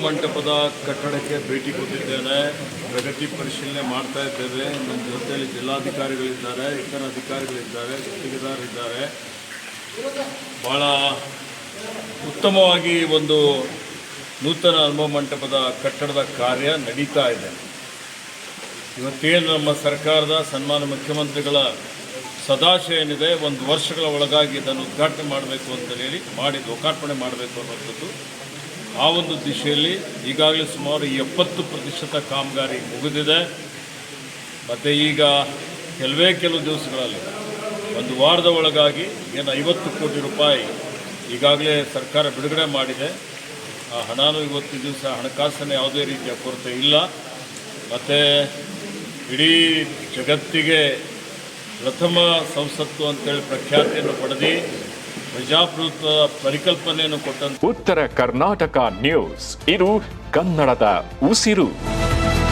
ಮಂಟಪದ ಕಟ್ಟಡಕ್ಕೆ ಭೇಟಿ ಕೊಟ್ಟಿದ್ದೇನೆ. ಪ್ರಗತಿ ಪರಿಶೀಲನೆ ಮಾಡ್ತಾ ಇದ್ದೇವೆ. ನಮ್ಮ ಜೊತೆಯಲ್ಲಿ ಜಿಲ್ಲಾಧಿಕಾರಿಗಳಿದ್ದಾರೆ, ಇತರ ಅಧಿಕಾರಿಗಳಿದ್ದಾರೆ, ಗುತ್ತಿಗೆದಾರರಿದ್ದಾರೆ. ಭಾಳ ಉತ್ತಮವಾಗಿ ಒಂದು ನೂತನ ಅನುಭವ ಮಂಟಪದ ಕಟ್ಟಡದ ಕಾರ್ಯ ನಡೀತಾ ಇದೆ. ಇವತ್ತೇನು ನಮ್ಮ ಸರ್ಕಾರದ ಸನ್ಮಾನ್ಯ ಮುಖ್ಯಮಂತ್ರಿಗಳ ಸದಾಶಯ ಏನಿದೆ, 1 ವರ್ಷಗಳ ಒಳಗಾಗಿ ಇದನ್ನು ಉದ್ಘಾಟನೆ ಮಾಡಬೇಕು ಅಂತ ಹೇಳಿ ಲೋಕಾರ್ಪಣೆ ಮಾಡಬೇಕು ಅನ್ನೋಂಥದ್ದು. ಆ ಒಂದು ದಿಶೆಯಲ್ಲಿ ಈಗಾಗಲೇ ಸುಮಾರು 70% ಕಾಮಗಾರಿ ಮುಗಿದಿದೆ. ಮತ್ತು ಈಗ ಕೆಲವು ದಿವಸಗಳಲ್ಲಿ 1 ವಾರದ ಒಳಗಾಗಿ ಏನು 50 ಕೋಟಿ ರೂಪಾಯಿ ಈಗಾಗಲೇ ಸರ್ಕಾರ ಬಿಡುಗಡೆ ಮಾಡಿದೆ. ಆ ಹಣನೂ ಇವತ್ತು ದಿವಸ ಹಣಕಾಸಿನ ಯಾವುದೇ ರೀತಿಯ ಕೊರತೆ ಇಲ್ಲ. ಮತ್ತು ಇಡೀ ಜಗತ್ತಿಗೆ ಪ್ರಥಮ ಸಂಸತ್ತು ಅಂತೇಳಿ ಪ್ರಖ್ಯಾತಿಯನ್ನು ಪಡೆದು ಪ್ರಜಾಪ್ರಭುತ್ವ ಪರಿಕಲ್ಪನೆಯನ್ನು ಕೊಟ್ಟಂತ ಉತ್ತರ ಕರ್ನಾಟಕ ನ್ಯೂಸ್, ಇದು ಕನ್ನಡದ ಉಸಿರು.